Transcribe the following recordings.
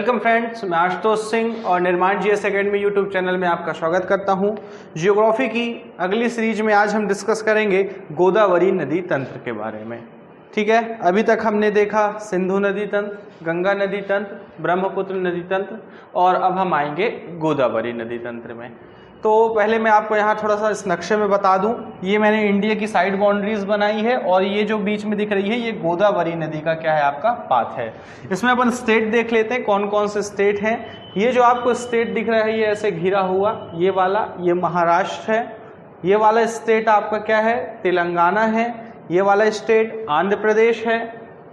Welcome friends, मैं आशुतोष सिंह और निर्माण जीएस एकेडमी यूट्यूब चैनल में आपका स्वागत करता हूं। जियोग्राफी की अगली सीरीज में आज हम डिस्कस करेंगे गोदावरी नदी तंत्र के बारे में। ठीक है, अभी तक हमने देखा सिंधु नदी तंत्र, गंगा नदी तंत्र, ब्रह्मपुत्र नदी तंत्र और अब हम आएंगे गोदावरी नदी तंत्र में। तो पहले मैं आपको यहाँ थोड़ा सा इस नक्शे में बता दूं, ये मैंने इंडिया की साइड बाउंड्रीज बनाई है और ये जो बीच में दिख रही है ये गोदावरी नदी का क्या है, आपका पाथ है। इसमें अपन स्टेट देख लेते हैं कौन कौन से स्टेट हैं। ये जो आपको स्टेट दिख रहा है ये ऐसे घिरा हुआ, ये वाला ये महाराष्ट्र है, ये वाला स्टेट आपका क्या है, तेलंगाना है, ये वाला स्टेट आंध्र प्रदेश है,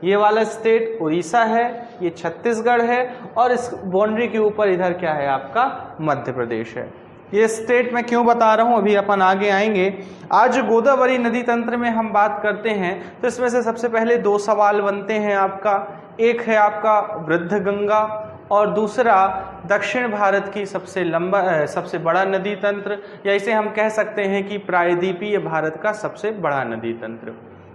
ये वाला स्टेट उड़ीसा है, ये छत्तीसगढ़ है और इस बाउंड्री के ऊपर इधर क्या है, आपका मध्य प्रदेश है। ये स्टेट मैं क्यों बता रहा हूँ अभी अपन आगे आएंगे। आज गोदावरी नदी तंत्र में हम बात करते हैं तो इसमें से सबसे पहले दो सवाल बनते हैं आपका। एक है आपका वृद्ध गंगा और दूसरा दक्षिण भारत की सबसे बड़ा नदी तंत्र, या इसे हम कह सकते हैं कि प्रायद्वीपीय भारत का सबसे बड़ा नदी तंत्र।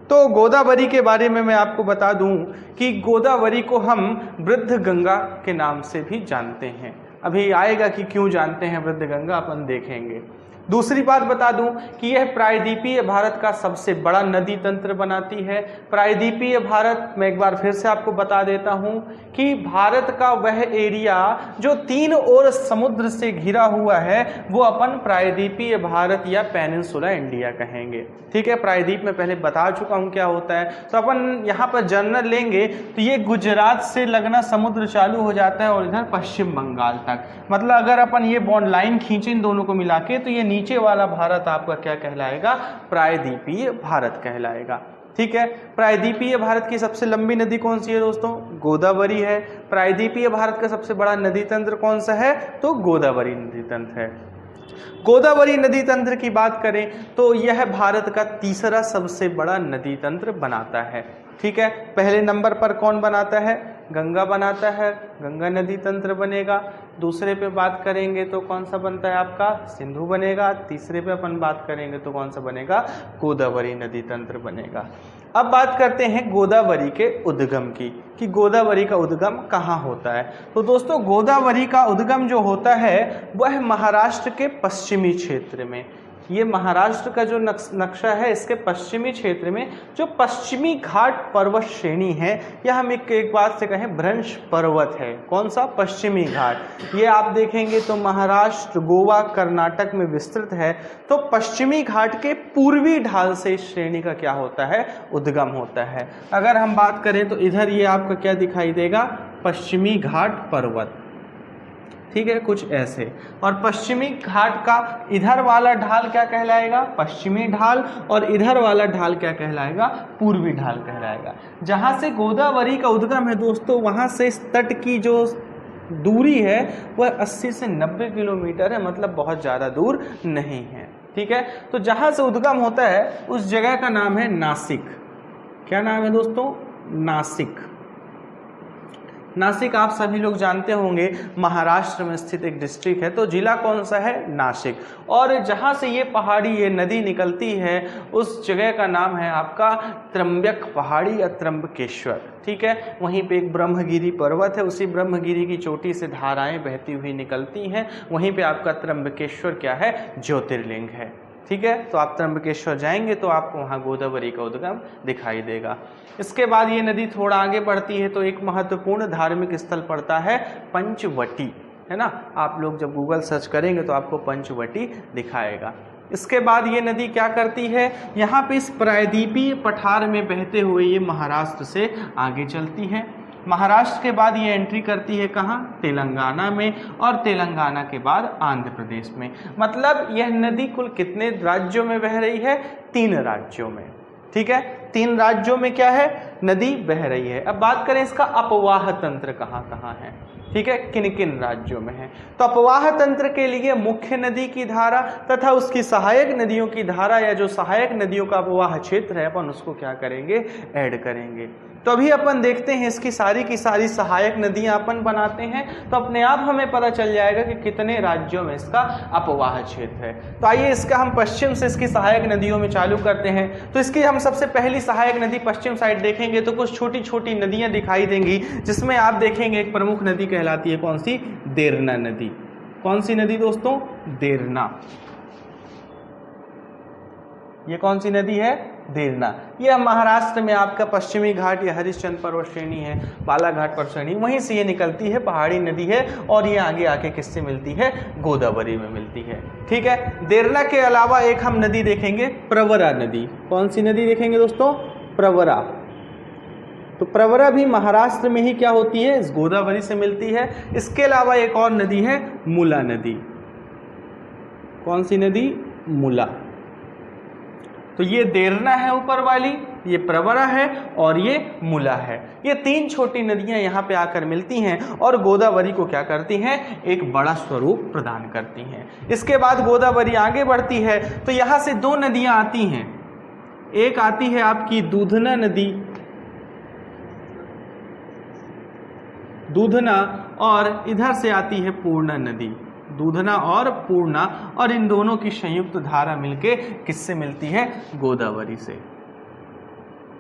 तो गोदावरी के बारे में मैं आपको बता दूं कि गोदावरी को हम वृद्ध गंगा के नाम से भी जानते हैं। अभी आएगा कि क्यों जानते हैं वृद्ध गंगा, अपन देखेंगे। दूसरी बात बता दूं कि यह प्रायद्वीपीय भारत का सबसे बड़ा नदी तंत्र बनाती है। प्रायद्वीपीय भारत मैं एक बार फिर से आपको बता देता हूं कि भारत का वह एरिया जो तीन ओर समुद्र से घिरा हुआ है वो अपन प्रायद्वीपीय भारत या पेनिनसुला इंडिया कहेंगे। ठीक है, प्रायद्वीप में पहले बता चुका हूं क्या होता है। तो अपन यहाँ पर जनरल लेंगे तो ये गुजरात से लगना समुद्र चालू हो जाता है और इधर पश्चिम बंगाल तक, मतलब अगर अपन ये बॉन्ड लाइन खींचे इन दोनों को मिला के तो ये नीचे वाला भारत आपका क्या कहलाएगा, प्रायद्वीपीय भारत कहलाएगा। ठीक है, प्रायद्वीपीय भारत की सबसे लंबी नदी कौन सी है दोस्तों, गोदावरी है। प्रायद्वीपीय भारत का सबसे बड़ा नदी तंत्र कौन सा है, तो गोदावरी नदी तंत्र है। गोदावरी नदी तंत्र की बात करें तो यह भारत का तीसरा सबसे बड़ा नदी तंत्र बनाता है। ठीक है, पहले नंबर पर कौन बनाता है, गंगा बनाता है, गंगा नदी तंत्र बनेगा। दूसरे पे बात करेंगे तो कौन सा बनता है आपका, सिंधु बनेगा। तीसरे पे अपन बात करेंगे तो कौन सा बनेगा, गोदावरी नदी तंत्र बनेगा। अब बात करते हैं गोदावरी के उद्गम की, कि गोदावरी का उद्गम कहाँ होता है। तो दोस्तों गोदावरी का उद्गम जो होता है वह महाराष्ट्र के पश्चिमी क्षेत्र में, ये महाराष्ट्र का जो नक्शा है इसके पश्चिमी क्षेत्र में जो पश्चिमी घाट पर्वत श्रेणी है, या हम एक बात से कहें भ्रंश पर्वत है। कौन सा, पश्चिमी घाट। ये आप देखेंगे तो महाराष्ट्र, गोवा, कर्नाटक में विस्तृत है। तो पश्चिमी घाट के पूर्वी ढाल से इस श्रेणी का क्या होता है, उद्गम होता है। अगर हम बात करें तो इधर ये आपका क्या दिखाई देगा, पश्चिमी घाट पर्वत। ठीक है, कुछ ऐसे। और पश्चिमी घाट का इधर वाला ढाल क्या कहलाएगा, पश्चिमी ढाल, और इधर वाला ढाल क्या कहलाएगा, पूर्वी ढाल कहलाएगा। जहां से गोदावरी का उद्गम है दोस्तों, वहां से इस तट की जो दूरी है वह 80 से 90 किलोमीटर है, मतलब बहुत ज़्यादा दूर नहीं है। ठीक है, तो जहां से उद्गम होता है उस जगह का नाम है नासिक। क्या नाम है दोस्तों, नासिक। नासिक आप सभी लोग जानते होंगे महाराष्ट्र में स्थित एक डिस्ट्रिक्ट है। तो जिला कौन सा है, नासिक। और जहाँ से ये पहाड़ी, ये नदी निकलती है उस जगह का नाम है आपका त्र्यंबक पहाड़ी या त्र्यंबकेश्वर। ठीक है, वहीं पे एक ब्रह्मगिरी पर्वत है, उसी ब्रह्मगिरी की चोटी से धाराएं बहती हुई निकलती हैं। वहीं पे आपका त्र्यंबकेश्वर क्या है, ज्योतिर्लिंग है। ठीक है, तो आप त्र्यंबकेश्वर जाएंगे तो आपको वहाँ गोदावरी का उद्गम दिखाई देगा। इसके बाद ये नदी थोड़ा आगे बढ़ती है तो एक महत्वपूर्ण धार्मिक स्थल पड़ता है पंचवटी, है ना। आप लोग जब गूगल सर्च करेंगे तो आपको पंचवटी दिखाएगा। इसके बाद ये नदी क्या करती है, यहाँ पे इस प्रायद्वीपीय पठार में बहते हुए ये महाराष्ट्र से आगे चलती है। महाराष्ट्र के बाद ये एंट्री करती है कहाँ, तेलंगाना में, और तेलंगाना के बाद आंध्र प्रदेश में। मतलब यह नदी कुल कितने राज्यों में बह रही है, 3 राज्यों में। ठीक है, 3 राज्यों में क्या है, नदी बह रही है। अब बात करें इसका अपवाह तंत्र कहाँ कहाँ है। ठीक है, किन किन राज्यों में है। तो अपवाह तंत्र के लिए मुख्य नदी की धारा तथा उसकी सहायक नदियों की धारा, या जो सहायक नदियों का अपवाह क्षेत्र है अपन उसको क्या करेंगे, ऐड करेंगे। तो अभी अपन देखते हैं इसकी सारी की सारी सहायक नदियां अपन बनाते हैं, तो अपने आप हमें पता चल जाएगा कि कितने राज्यों में इसका अपवाह क्षेत्र है। तो आइए इसका हम पश्चिम से इसकी सहायक नदियों में चालू करते हैं। तो इसकी हम सबसे पहली सहायक नदी पश्चिम साइड देखेंगे तो कुछ छोटी छोटी नदियां दिखाई देंगी, जिसमें आप देखेंगे एक प्रमुख नदी कहलाती है कौन सी? देरना नदी। कौन सी नदी दोस्तों? देरना। ये कौन सी नदी है? देरना। यह महाराष्ट्र में आपका पश्चिमी घाट या हरिश्चंद्र पर्वत श्रेणी है, बालाघाट पर्वत श्रेणी, वहीं से ये निकलती है, पहाड़ी नदी है और ये आगे आके किससे मिलती है? गोदावरी में मिलती है। ठीक है। देरना के अलावा एक हम नदी देखेंगे, प्रवरा नदी। कौन सी नदी देखेंगे दोस्तों? प्रवरा। तो प्रवरा भी महाराष्ट्र में ही क्या होती है? इस गोदावरी से मिलती है। इसके अलावा एक और नदी है मुला नदी। कौन सी नदी? मुला। तो ये देरना है ऊपर वाली, ये प्रवरा है और ये मुला है। ये तीन छोटी नदियां यहाँ पे आकर मिलती हैं और गोदावरी को क्या करती हैं? एक बड़ा स्वरूप प्रदान करती हैं। इसके बाद गोदावरी आगे बढ़ती है तो यहाँ से दो नदियां आती हैं। एक आती है आपकी दूधना नदी, दूधना, और इधर से आती है पूर्णा नदी। दूधना और पूर्णा, और इन दोनों की संयुक्त धारा मिलके किससे मिलती है? गोदावरी से।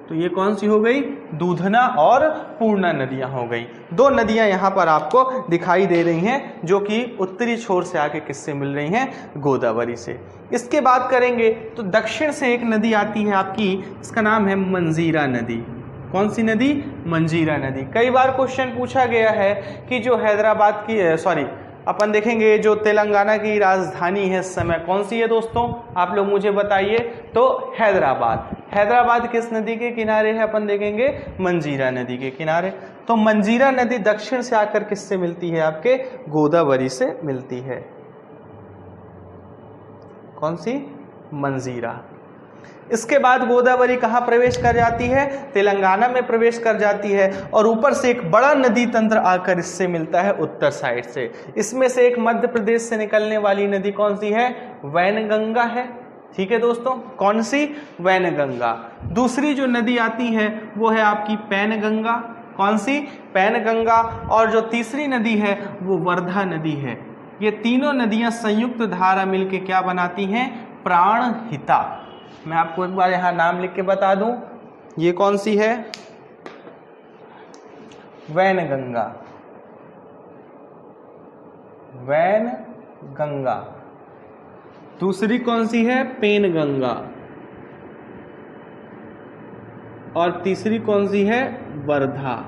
तो ये कौन सी हो गई? दूधना और पूर्णा नदियां हो गई। दो नदियां यहां पर आपको दिखाई दे रही हैं जो कि उत्तरी छोर से आके किससे मिल रही हैं? गोदावरी से। इसके बाद करेंगे तो दक्षिण से एक नदी आती है आपकी, इसका नाम है मंजीरा नदी। कौन सी नदी? मंजीरा नदी। कई बार क्वेश्चन पूछा गया है कि जो हैदराबाद की अपन देखेंगे जो तेलंगाना की राजधानी है इस समय कौन सी है दोस्तों? आप लोग मुझे बताइए। तो हैदराबाद। हैदराबाद किस नदी के किनारे है? अपन देखेंगे मंजीरा नदी के किनारे। तो मंजीरा नदी दक्षिण से आकर किससे मिलती है? आपके गोदावरी से मिलती है। कौन सी? मंजीरा। इसके बाद गोदावरी कहाँ प्रवेश कर जाती है? तेलंगाना में प्रवेश कर जाती है और ऊपर से एक बड़ा नदी तंत्र आकर इससे मिलता है उत्तर साइड से। इसमें से एक मध्य प्रदेश से निकलने वाली नदी कौन सी है? वैनगंगा है। ठीक है दोस्तों, कौन सी? वैनगंगा। दूसरी जो नदी आती है वो है आपकी पैनगंगा। कौन सी? पैनगंगा। और जो तीसरी नदी है वो वर्धा नदी है। ये तीनों नदियां संयुक्त धारा मिलके क्या बनाती हैं? प्राणहिता। मैं आपको एक बार यहां नाम लिख के बता दूं, ये कौन सी है? वैनगंगा। वैनगंगा। दूसरी कौन सी है? पेनगंगा। और तीसरी कौन सी है? वर्धा।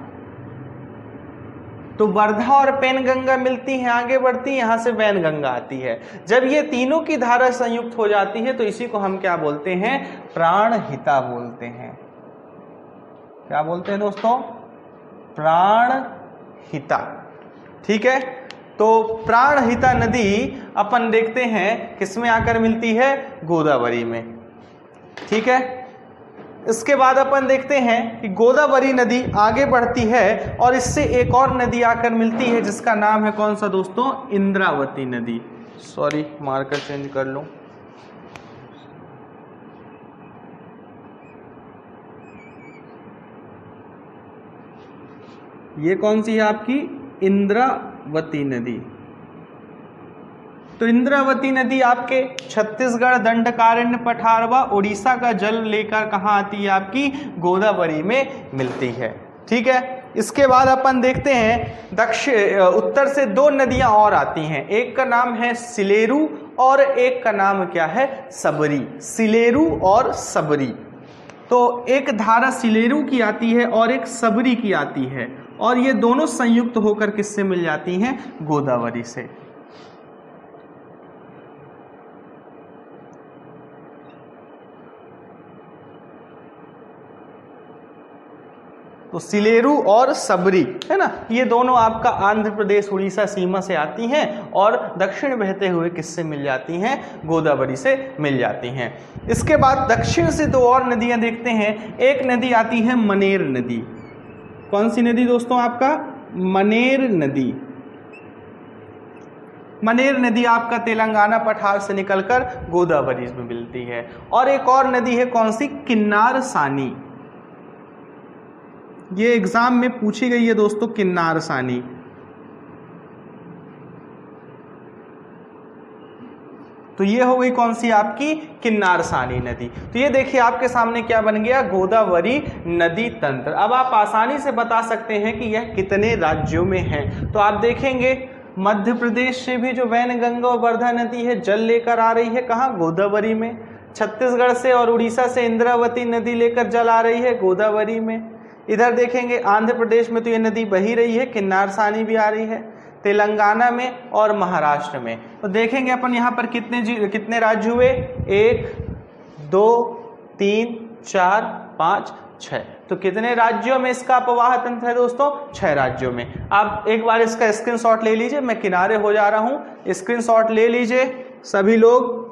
तो वर्धा और पेनगंगा मिलती हैं, आगे बढ़ती हैं, यहां से वैनगंगा आती है। जब ये तीनों की धारा संयुक्त हो जाती है तो इसी को हम क्या बोलते हैं? प्राणहिता बोलते हैं। क्या बोलते हैं दोस्तों? प्राणहिता। ठीक है। तो प्राणहिता नदी अपन देखते हैं किसमें आकर मिलती है? गोदावरी में। ठीक है। इसके बाद अपन देखते हैं कि गोदावरी नदी आगे बढ़ती है और इससे एक और नदी आकर मिलती है जिसका नाम है कौन सा दोस्तों? इंद्रावती नदी। सॉरी, मार्कर चेंज कर लूं। ये कौन सी है आपकी? इंद्रावती नदी। तो इंद्रावती नदी आपके छत्तीसगढ़ दंडकारण्य पठारवा उड़ीसा का जल लेकर कहाँ आती है? आपकी गोदावरी में मिलती है। ठीक है। इसके बाद अपन देखते हैं उत्तर से दो नदियां और आती हैं। एक का नाम है सिलेरू और एक का नाम क्या है? सबरी। सिलेरू और सबरी। तो एक धारा सिलेरू की आती है और एक सबरी की आती है और ये दोनों संयुक्त होकर किससे मिल जाती हैं? गोदावरी से। तो सिलेरू और सबरी है ना, ये दोनों आपका आंध्र प्रदेश उड़ीसा सीमा से आती हैं और दक्षिण बहते हुए किससे मिल जाती हैं? गोदावरी से मिल जाती हैं। इसके बाद दक्षिण से दो और नदियां देखते हैं। एक नदी आती है मनेर नदी। कौन सी नदी दोस्तों? आपका मनेर नदी। मनेर नदी आपका तेलंगाना पठार से निकलकर गोदावरी में मिलती है। और एक और नदी है कौन सी? किन्नार सानी। ये एग्जाम में पूछी गई है दोस्तों, किन्नार सानी। तो ये हो गई कौन सी आपकी किन्नार सानी नदी। तो ये देखिए आपके सामने क्या बन गया, गोदावरी नदी तंत्र। अब आप आसानी से बता सकते हैं कि यह कितने राज्यों में है। तो आप देखेंगे मध्य प्रदेश से भी जो वैनगंगा और वर्धा नदी है जल लेकर आ रही है, कहाँ, गोदावरी में। छत्तीसगढ़ से और उड़ीसा से इंद्रावती नदी लेकर जल आ रही है, गोदावरी में। इधर देखेंगे आंध्र प्रदेश में तो ये नदी बही रही है, किन्नार सानी भी आ रही है, तेलंगाना में और महाराष्ट्र में। तो देखेंगे अपन यहाँ पर कितने राज्य हुए, 1 2 3 4 5 6। तो कितने राज्यों में इसका अपवाह तंत्र है दोस्तों, 6 राज्यों में। आप एक बार इसका स्क्रीनशॉट ले लीजिए, मैं किनारे हो जा रहा हूं, स्क्रीनशॉट ले लीजिए सभी लोग।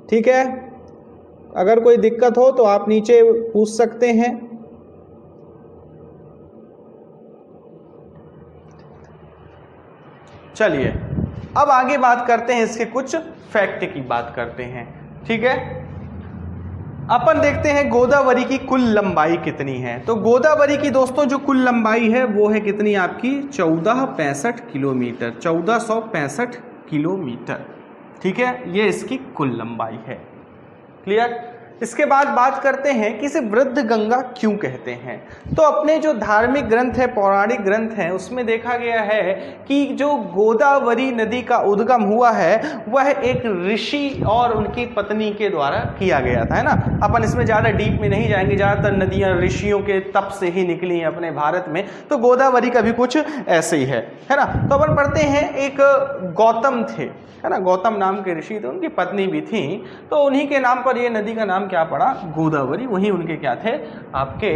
ठीक है, अगर कोई दिक्कत हो तो आप नीचे पूछ सकते हैं। चलिए अब आगे बात करते हैं, इसके कुछ फैक्ट की बात करते हैं। ठीक है, अपन देखते हैं गोदावरी की कुल लंबाई कितनी है। तो गोदावरी की दोस्तों जो कुल लंबाई है वो है कितनी आपकी, 1465 किलोमीटर, 1465 किलोमीटर। ठीक है, ये इसकी कुल लंबाई है। क्लियर। इसके बाद बात करते हैं कि इसे वृद्ध गंगा क्यों कहते हैं। तो अपने जो धार्मिक ग्रंथ है, पौराणिक ग्रंथ हैं, उसमें देखा गया है कि जो गोदावरी नदी का उद्गम हुआ है वह एक ऋषि और उनकी पत्नी के द्वारा किया गया था, है ना। अपन इसमें ज़्यादा डीप में नहीं जाएंगे, ज़्यादातर नदियाँ ऋषियों के तप से ही निकली हैं अपने भारत में, तो गोदावरी का भी कुछ ऐसे ही है ना। तो अपन पढ़ते हैं, एक गौतम थे, है ना, गौतम नाम के ऋषि थे, उनकी पत्नी भी थी, तो उन्हीं के नाम पर ये नदी का नाम क्या पड़ा, गोदावरी। वहीं उनके क्या थे, आपके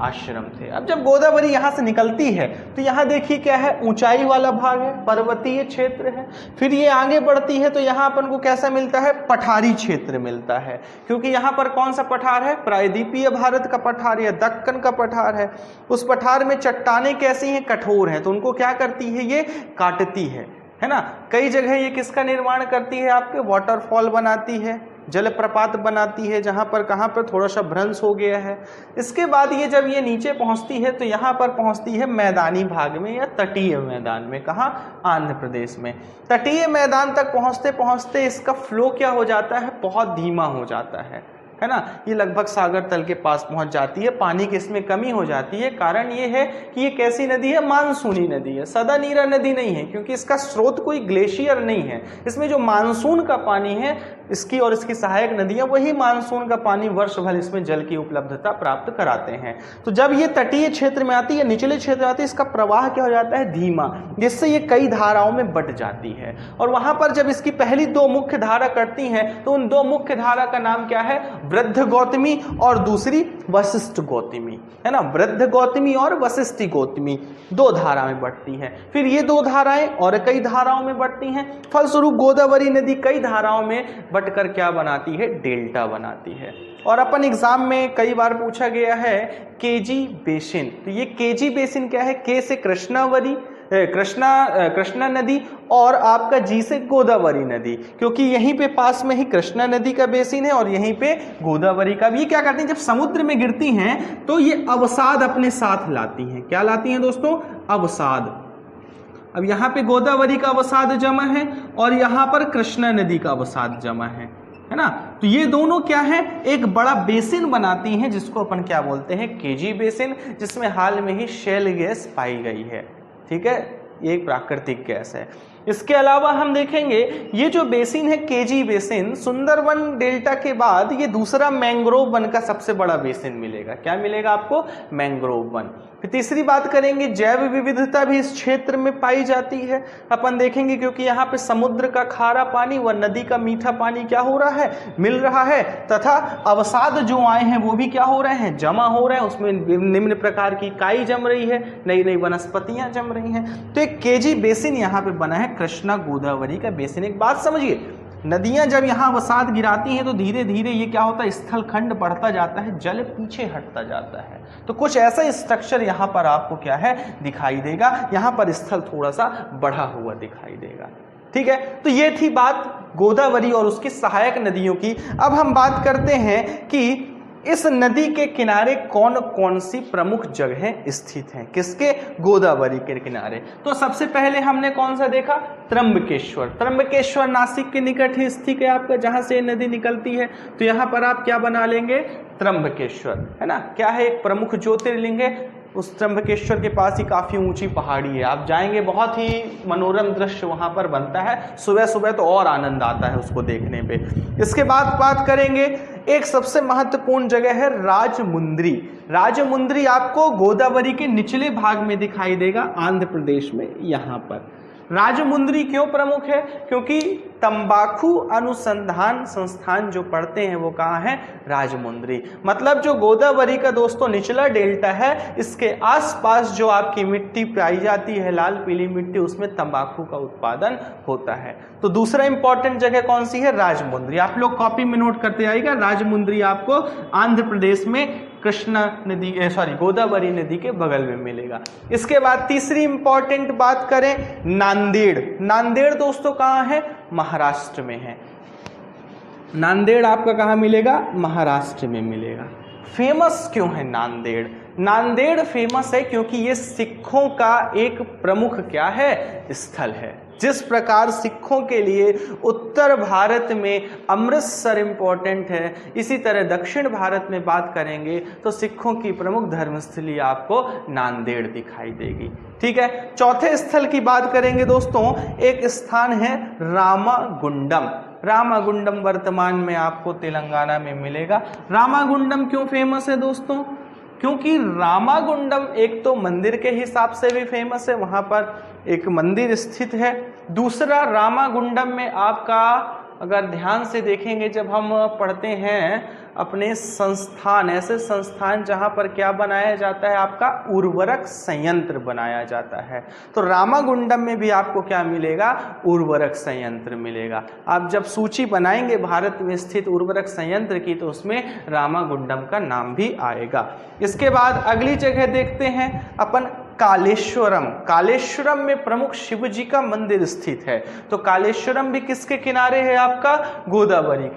आश्रम थे। अब जब गोदावरी यहाँ से निकलती है तो यहाँ देखिए क्या है, ऊंचाई वाला भाग है, पर्वतीय क्षेत्र है। फिर ये आगे बढ़ती है तो यहाँ अपन को कैसा मिलता है, पठारी क्षेत्र मिलता है, क्योंकि यहाँ पर कौन सा पठार है, प्रायद्वीपीय भारत का पठार या दक्कन का पठार है। उस पठार में चट्टानें कैसी हैं, कठोर हैं, तो उनको क्या करती है, ये काटती है ना। कई जगह ये किसका निर्माण करती है, आपके वाटरफॉल बनाती है, जलप्रपात बनाती है, जहां पर कहां पर थोड़ा सा भ्रंश हो गया है। इसके बाद ये जब ये नीचे पहुंचती है तो यहाँ पर पहुंचती है मैदानी भाग में या तटीय मैदान में, कहां, आंध्र प्रदेश में। तटीय मैदान तक पहुंचते पहुंचते इसका फ्लो क्या हो जाता है, बहुत धीमा हो जाता है ना। ये लगभग सागर तल के पास पहुंच जाती है, पानी की इसमें कमी हो जाती है। कारण ये है कि ये कैसी नदी है, मानसूनी नदी है, सदा नीरा नदी नहीं है, क्योंकि इसका स्रोत कोई ग्लेशियर नहीं है। इसमें जो मानसून का पानी है इसकी और इसकी सहायक नदियां, वही मानसून का पानी वर्ष भर इसमें जल की उपलब्धता प्राप्त कराते हैं। तो जब ये तटीय क्षेत्र में आती है, निचले क्षेत्र में आती है, इसका प्रवाह क्या हो जाता है, धीमा, जिससे ये कई धाराओं में बट जाती है। और वहां पर जब इसकी पहली 2 मुख्य धारा कटती हैं तो उन 2 मुख्य धारा का नाम क्या है, वृद्ध गौतमी और दूसरी वशिष्ठ गौतमी, है ना। वृद्ध गौतमी और वशिष्ठी गौतमी 2 धारा में बढ़ती है। फिर ये 2 धाराएं और कई धाराओं में बढ़ती हैं। फलस्वरूप गोदावरी नदी कई धाराओं में बटकर क्या बनाती है, डेल्टा बनाती है। और अपन एग्जाम में कई बार पूछा गया है केजी बेसिन। तो ये केजी बेसिन क्या है, के से कृष्णावरी, कृष्णा नदी, और आपका जी से गोदावरी नदी, क्योंकि यहीं पे पास में ही कृष्णा नदी का बेसिन है और यहीं पे गोदावरी का भी। ये क्या करती हैं, जब समुद्र में गिरती हैं तो ये अवसाद अपने साथ लाती हैं। क्या लाती हैं दोस्तों, अवसाद। अब यहाँ पे गोदावरी का अवसाद जमा है और यहाँ पर कृष्णा नदी का अवसाद जमा है ना। तो ये दोनों क्या है, एक बड़ा बेसिन बनाती हैं, जिसको अपन क्या बोलते हैं, केजी बेसिन, जिसमें हाल में ही शेल गैस पाई गई है। ठीक है, ये एक प्राकृतिक गैस है। इसके अलावा हम देखेंगे ये जो बेसिन है, केजी बेसिन, सुंदरवन डेल्टा के बाद ये दूसरा मैंग्रोव वन का सबसे बड़ा बेसिन मिलेगा। क्या मिलेगा आपको, मैंग्रोव वन। फिर तीसरी बात करेंगे, जैव विविधता भी इस क्षेत्र में पाई जाती है। अपन देखेंगे क्योंकि यहाँ पे समुद्र का खारा पानी व नदी का मीठा पानी क्या हो रहा है, मिल रहा है, तथा अवसाद जो आए हैं वो भी क्या हो रहे हैं, जमा हो रहे हैं। उसमें निम्न प्रकार की काई जम रही है, नई नई वनस्पतियां जम रही हैं। तो एक केजी बेसिन यहाँ पे बना है, कृष्णा गोदावरी का बेसिन। एक बात समझिए, नदियां जब यहाँ अवसाद गिराती हैं तो धीरे धीरे ये क्या होता है, स्थल खंड बढ़ता जाता है, जल पीछे हटता जाता है। तो कुछ ऐसा स्ट्रक्चर यहाँ पर आपको क्या है, दिखाई देगा। यहाँ पर स्थल थोड़ा सा बढ़ा हुआ दिखाई देगा। ठीक है, तो ये थी बात गोदावरी और उसकी सहायक नदियों की। अब हम बात करते हैं कि इस नदी के किनारे कौन कौन सी प्रमुख जगहें स्थित हैं, किसके, गोदावरी के किनारे। तो सबसे पहले हमने कौन सा देखा, त्र्यंबकेश्वर। त्र्यंबकेश्वर नासिक के निकट ही स्थित है आपका, जहां से नदी निकलती है। तो यहां पर आप क्या बना लेंगे, त्र्यंबकेश्वर, है ना। क्या है, एक प्रमुख ज्योतिर्लिंग है। उस त्र्यंबकेश्वर के पास ही काफी ऊंची पहाड़ी है, आप जाएंगे बहुत ही मनोरम दृश्य वहां पर बनता है, सुबह सुबह तो और आनंद आता है उसको देखने पे। इसके बाद बात करेंगे, एक सबसे महत्वपूर्ण जगह है राजमुंद्री। राजमुंद्री आपको गोदावरी के निचले भाग में दिखाई देगा, आंध्र प्रदेश में। यहाँ पर राजमुंद्री क्यों प्रमुख है, क्योंकि तंबाकू अनुसंधान संस्थान जो पढ़ते हैं वो कहाँ है, राजमुंद्री। मतलब जो गोदावरी का दोस्तों निचला डेल्टा है, इसके आसपास जो आपकी मिट्टी पाई जाती है, लाल पीली मिट्टी, उसमें तंबाकू का उत्पादन होता है। तो दूसरा इंपॉर्टेंट जगह कौन सी है, राजमुंद्री। आप लोग कॉपी में नोट करते आइएगा, राजमुंद्री आपको आंध्र प्रदेश में कृष्णा नदी गोदावरी नदी के बगल में मिलेगा। इसके बाद तीसरी इंपॉर्टेंट बात करें, नांदेड़। नांदेड़ दोस्तों कहाँ है, महाराष्ट्र में है। नांदेड़ आपका कहाँ मिलेगा, महाराष्ट्र में मिलेगा। फेमस क्यों है नांदेड़, नांदेड़ फेमस है क्योंकि ये सिखों का एक प्रमुख क्या है, स्थल है। जिस प्रकार सिखों के लिए उत्तर भारत में अमृतसर इंपॉर्टेंट है, इसी तरह दक्षिण भारत में बात करेंगे तो सिखों की प्रमुख धर्मस्थली आपको नांदेड़ दिखाई देगी। ठीक है, चौथे स्थल की बात करेंगे दोस्तों, एक स्थान है रामागुंडम। रामागुंडम वर्तमान में आपको तेलंगाना में मिलेगा। रामागुंडम क्यों फेमस है दोस्तों, क्योंकि रामागुंडम एक तो मंदिर के हिसाब से भी फेमस है, वहां पर एक मंदिर स्थित है। दूसरा, रामागुंडम में आपका अगर ध्यान से देखेंगे, जब हम पढ़ते हैं अपने संस्थान, ऐसे संस्थान जहां पर क्या बनाया जाता है, आपका उर्वरक संयंत्र बनाया जाता है। तो रामागुंडम में भी आपको क्या मिलेगा, उर्वरक संयंत्र मिलेगा। आप जब सूची बनाएंगे भारत में स्थित उर्वरक संयंत्र की, तो उसमें रामागुंडम का नाम भी आएगा। इसके बाद अगली जगह देखते हैं अपन, कालेश्वरम। कालेश्वरम में प्रमुख शिव जी का मंदिर स्थित है। तो कालेश्वरम भी किसके किनारे है, आपका गोदावरी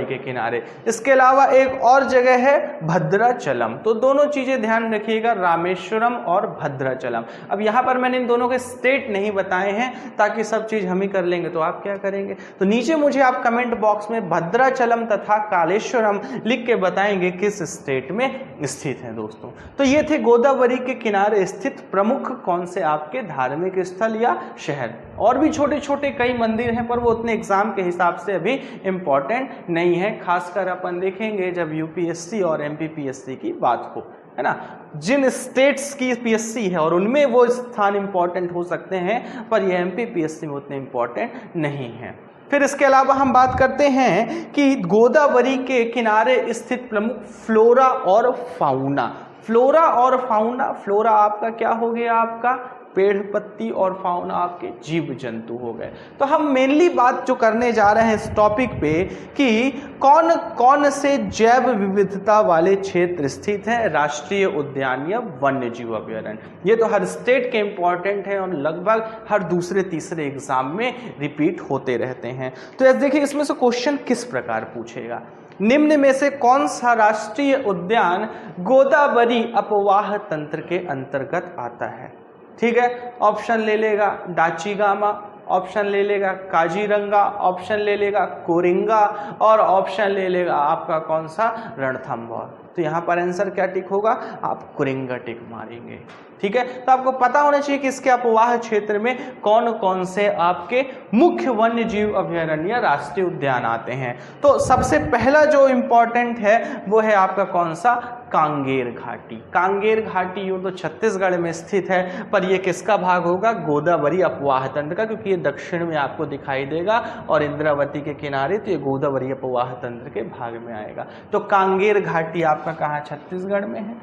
के किनारे। इसके अलावा एक और जगह है भद्राचलम। तो दोनों चीजें ध्यान रखिएगा, रामेश्वरम और भद्राचलम। अब यहाँ पर मैंने इन दोनों के स्टेट नहीं बताए हैं, ताकि सब चीज हम ही कर लेंगे तो आप क्या करेंगे। तो नीचे मुझे आप कमेंट बॉक्स में भद्राचलम तथा कालेश्वरम लिख के बताएंगे किस स्टेट में स्थित है दोस्तों। तो ये थे गोदावरी के किनारे स्थित प्रमुख कौन से आपके धार्मिक स्थल या शहर। और भी छोटे छोटे कई मंदिर हैं, पर वो उतने एग्जाम के हिसाब से अभी इंपॉर्टेंट नहीं है। खासकर अपन देखेंगे जब यूपीएससी और एमपीपीएससी की बात हो, है ना। जिन स्टेट्स की पीएससी है और उनमें वो स्थान इंपॉर्टेंट हो सकते हैं, पर ये एमपीपीएससी में उतने इंपॉर्टेंट नहीं है। फिर इसके अलावा हम बात करते हैं कि गोदावरी के किनारे स्थित प्रमुख फ्लोरा और फाउना। फ्लोरा और फाउना, फ्लोरा आपका क्या हो गया, आपका पेड़ पत्ती, और फाउना आपके जीव जंतु हो गए। तो हम मेनली बात जो करने जा रहे हैं इस टॉपिक पे कि कौन कौन से जैव विविधता वाले क्षेत्र स्थित हैं राष्ट्रीय उद्यान या वन्य जीव अभयारण्य। ये तो हर स्टेट के इंपॉर्टेंट है और लगभग हर दूसरे तीसरे एग्जाम में रिपीट होते रहते हैं। तो देखिए इसमें से क्वेश्चन किस प्रकार पूछेगा, निम्न में से कौन सा राष्ट्रीय उद्यान गोदावरी अपवाह तंत्र के अंतर्गत आता है। ठीक है, ऑप्शन ले लेगा डाचीगामा, ऑप्शन ले लेगा काजीरंगा, ऑप्शन ले लेगा कोरिंगा, और ऑप्शन ले लेगा आपका कौन सा, रणथंभौर। तो यहाँ पर आंसर क्या टिक होगा, आप कोरिंगा टिक मारेंगे। ठीक है, तो आपको पता होना चाहिए कि इसके अपवाह क्षेत्र में कौन कौन से आपके मुख्य वन्य जीव अभयारण्य राष्ट्रीय उद्यान आते हैं। तो सबसे पहला जो इंपॉर्टेंट है वो है आपका कौन सा, कांगेर घाटी। कांगेर घाटी यूं तो छत्तीसगढ़ में स्थित है, पर यह किसका भाग होगा, गोदावरी अपवाह तंत्र का, क्योंकि ये दक्षिण में आपको दिखाई देगा और इंद्रावती के किनारे, तो ये गोदावरी अपवाह तंत्र के भाग में आएगा। तो कांगेर घाटी आपका कहाँ, छत्तीसगढ़ में है।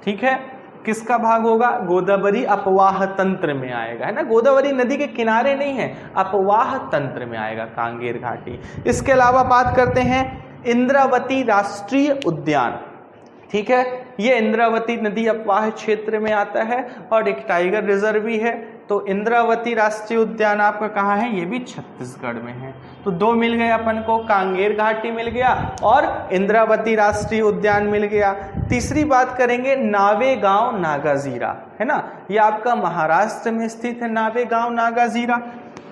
ठीक है, किसका भाग होगा, गोदावरी अपवाह तंत्र में आएगा, है ना। गोदावरी नदी के किनारे नहीं है, अपवाह तंत्र में आएगा कांगेर घाटी। इसके अलावा बात करते हैं इंद्रावती राष्ट्रीय उद्यान। ठीक है, ये इंद्रावती नदी अपवाह क्षेत्र में आता है और एक टाइगर रिजर्व भी है। तो इंद्रावती राष्ट्रीय उद्यान आपका कहाँ है, ये भी छत्तीसगढ़ में है। तो दो मिल गए अपन को, कांगेर घाटी मिल गया और इंद्रावती राष्ट्रीय उद्यान मिल गया। तीसरी बात करेंगे नावेगांव नागाजीरा, है ना, ये आपका महाराष्ट्र में स्थित है नावेगांव नागाजीरा।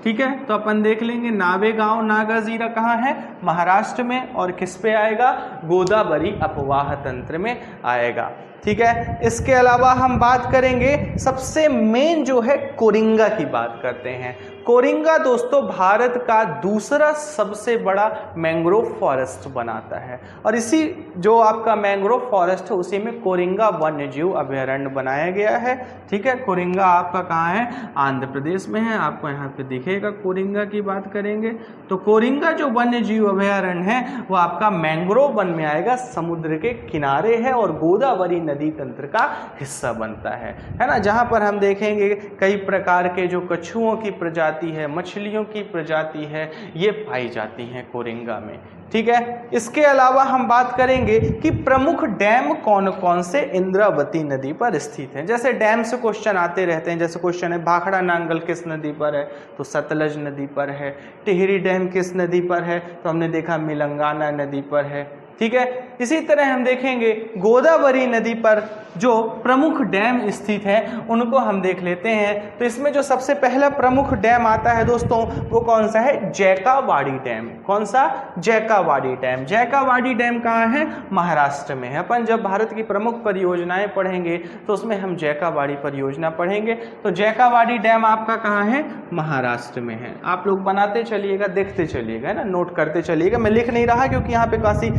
ठीक है, तो अपन देख लेंगे नावेगांव नागाजीरा कहाँ है, महाराष्ट्र में, और किस पे आएगा, गोदावरी अपवाह तंत्र में आएगा। ठीक है, इसके अलावा हम बात करेंगे सबसे मेन जो है कोरिंगा की बात करते हैं। कोरिंगा दोस्तों भारत का दूसरा सबसे बड़ा मैंग्रोव फॉरेस्ट बनाता है और इसी जो आपका मैंग्रोव फॉरेस्ट है उसी में कोरिंगा वन्यजीव अभयारण्य बनाया गया है। ठीक है, कोरिंगा आपका कहाँ है, आंध्र प्रदेश में है, आपको यहाँ पे दिखेगा। कोरिंगा की बात करेंगे तो कोरिंगा जो वन्यजीव अभयारण्य है वो आपका मैंग्रोव वन में आएगा, समुद्र के किनारे है और गोदावरी नदी तंत्र का हिस्सा बनता है ना, जहाँ पर हम देखेंगे कई प्रकार के जो कछुओं की प्रजाति है, मछलियों की प्रजाति है, ये पाई जाती हैं कोरिंगा में। ठीक है, इसके अलावा हम बात करेंगे कि प्रमुख डैम कौन कौन से इंद्रावती नदी पर स्थित हैं। जैसे डैम से क्वेश्चन आते रहते हैं, जैसे क्वेश्चन है भाखड़ा नांगल किस नदी पर है, तो सतलज नदी पर है। टिहरी डैम किस नदी पर है, तो हमने देखा मिलंगाना नदी पर है। ठीक है, इसी तरह हम देखेंगे गोदावरी नदी पर जो प्रमुख डैम स्थित हैं उनको हम देख लेते हैं। तो इसमें जो सबसे पहला प्रमुख डैम आता है दोस्तों वो कौन सा है, जैकावाड़ी डैम। कौन सा, जैकावाड़ी डैम। जैकावाड़ी डैम कहाँ है, महाराष्ट्र में है। अपन जब भारत की प्रमुख परियोजनाएं पढ़ेंगे तो उसमें हम जैकावाड़ी परियोजना पढ़ेंगे। तो जैकावाड़ी डैम आपका कहाँ है, महाराष्ट्र में है। आप लोग बनाते चलिएगा, देखते चलिएगा, है ना, नोट करते चलिएगा। मैं लिख नहीं रहा क्योंकि यहाँ पे काफी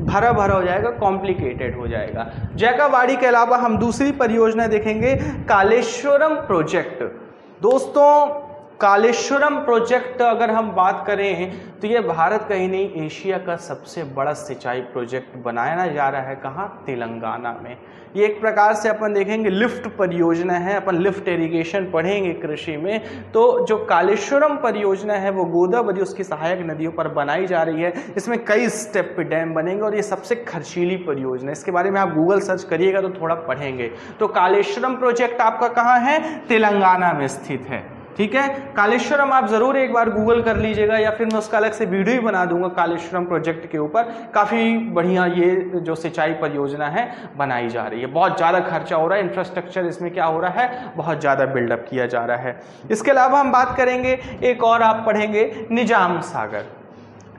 भरा भरा हो जाएगा, कॉम्प्लिकेटेड हो जाएगा। जैकावाड़ी के अलावा हम दूसरी परियोजना देखेंगे, कालेश्वरम प्रोजेक्ट। दोस्तों कालेश्वरम प्रोजेक्ट अगर हम बात करें तो ये भारत का ही नहीं एशिया का सबसे बड़ा सिंचाई प्रोजेक्ट बनाया जा रहा है। कहाँ, तेलंगाना में। ये एक प्रकार से अपन देखेंगे लिफ्ट परियोजना है, अपन लिफ्ट इरिगेशन पढ़ेंगे कृषि में। तो जो कालेश्वरम परियोजना है वो गोदावरी उसकी सहायक नदियों पर बनाई जा रही है। इसमें कई स्टेप पे डैम बनेंगे और ये सबसे खर्चीली परियोजना है। इसके बारे में आप गूगल सर्च करिएगा तो थोड़ा पढ़ेंगे। तो कालेश्वरम प्रोजेक्ट आपका कहाँ है, तेलंगाना में स्थित है। ठीक है, कालेश्वरम आप जरूर एक बार गूगल कर लीजिएगा या फिर मैं उसका अलग से वीडियो ही बना दूंगा कालेश्वरम प्रोजेक्ट के ऊपर। काफी बढ़िया ये जो सिंचाई परियोजना है बनाई जा रही है। बहुत ज्यादा खर्चा हो रहा है, इंफ्रास्ट्रक्चर इसमें क्या हो रहा है, बहुत ज्यादा बिल्डअप किया जा रहा है। इसके अलावा हम बात करेंगे एक और आप पढ़ेंगे निजाम सागर।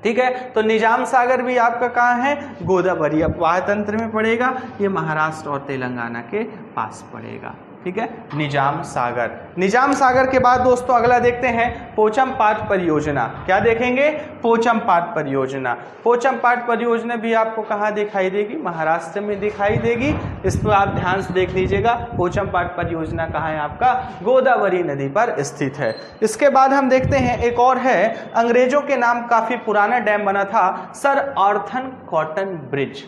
ठीक है, तो निजाम सागर भी आपका कहाँ है, गोदावरी अपवाह तंत्र में पड़ेगा। ये महाराष्ट्र और तेलंगाना के पास पड़ेगा। ठीक है, निजाम सागर। निजाम सागर के बाद दोस्तों अगला देखते हैं पोचमपाट परियोजना। क्या देखेंगे, पोचमपाट परियोजना। पोचमपाट परियोजना भी आपको कहाँ दिखाई देगी, महाराष्ट्र में दिखाई देगी। इस पर आप ध्यान से देख लीजिएगा। पोचमपाट परियोजना कहाँ है आपका, गोदावरी नदी पर स्थित है। इसके बाद हम देखते हैं एक और है, अंग्रेजों के नाम काफी पुराना डैम बना था, सर आर्थर कॉटन ब्रिज।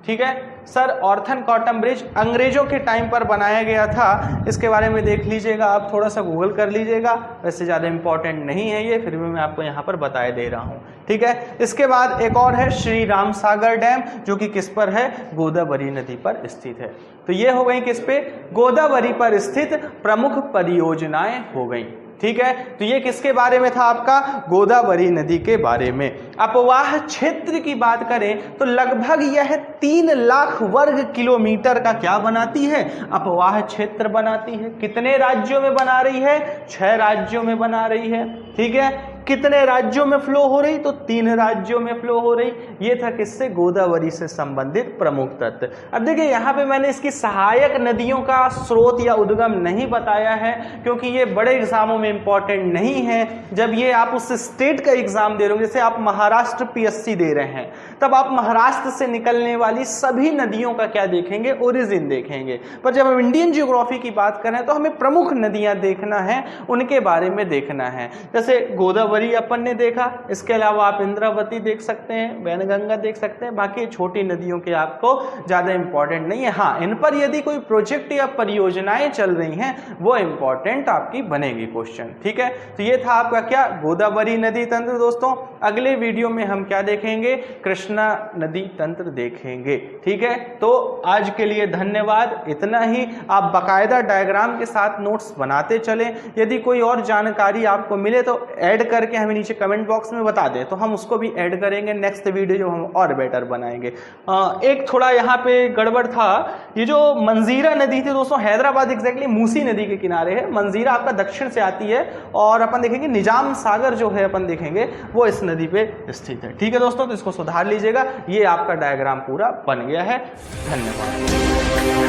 ठीक है, सर आर्थर कॉटन ब्रिज अंग्रेजों के टाइम पर बनाया गया था। इसके बारे में देख लीजिएगा, आप थोड़ा सा गूगल कर लीजिएगा, वैसे ज़्यादा इंपॉर्टेंट नहीं है ये, फिर भी मैं आपको यहाँ पर बताए दे रहा हूँ। ठीक है, इसके बाद एक और है श्री राम सागर डैम, जो कि किस पर है, गोदावरी नदी पर स्थित है। तो ये हो गई किस पे, गोदावरी पर स्थित प्रमुख परियोजनाएं हो गई। ठीक है, तो ये किसके बारे में था आपका, गोदावरी नदी के बारे में। अपवाह क्षेत्र की बात करें तो लगभग यह 3 लाख वर्ग किलोमीटर का क्या बनाती है, अपवाह क्षेत्र बनाती है। कितने राज्यों में बना रही है, 6 राज्यों में बना रही है। ठीक है, कितने राज्यों में फ्लो हो रही, तो 3 राज्यों में फ्लो हो रही। ये था किससे, गोदावरी से संबंधित प्रमुख तत्व। अब देखिए यहाँ पे मैंने इसकी सहायक नदियों का स्रोत या उद्गम नहीं बताया है क्योंकि ये बड़े एग्जामों में इंपॉर्टेंट नहीं है। जब ये आप उस स्टेट का एग्जाम दे रहे हो, जैसे आप महाराष्ट्र पीएससी दे रहे हैं, तब आप महाराष्ट्र से निकलने वाली सभी नदियों का क्या देखेंगे, ओरिजिन देखेंगे। पर जब हम इंडियन जियोग्राफी की बात करें तो हमें प्रमुख नदियां देखना है, उनके बारे में देखना है। जैसे गोदावरी गोदावरी अपन ने देखा, इसके अलावा आप इंद्रावती देख सकते हैं, वैनगंगा देख सकते हैं। बाकी छोटी नदियों के आपको ज़्यादा इंपॉर्टेंट नहीं है। हाँ, इन पर यदि कोई प्रोजेक्ट या परियोजनाएं चल रही हैं वो इंपॉर्टेंट आपकी बनेगी क्वेश्चन। ठीक है, तो ये था आपका क्या, गोदावरी नदी तंत्र। दोस्तों अगले वीडियो में हम क्या देखेंगे, कृष्णा नदी तंत्र देखेंगे। ठीक है, तो आज के लिए धन्यवाद, इतना ही। आप बाकायदा डायग्राम के साथ नोट्स बनाते चलें। यदि कोई और जानकारी आपको मिले तो ऐड करके हमें नीचे कमेंट बॉक्स में बता दें, तो हम उसको भी ऐड करेंगे नेक्स्ट वीडियो जो हम और बेटर बनाएंगे। एक थोड़ा यहाँ पे गड़बड़ था, ये जो मंजीरा नदी थी दोस्तों, हैदराबाद एग्जैक्टली मूसी नदी के किनारे है। मंजीरा आपका दक्षिण से आती है और अपन देखेंगे निजाम सागर जो है अपन देखेंगे वो इस नदी पे स्थित है। ठीक है दोस्तों, तो इसको सुधार लीजिएगा। ये आपका डायग्राम पूरा बन गया है। धन्यवाद।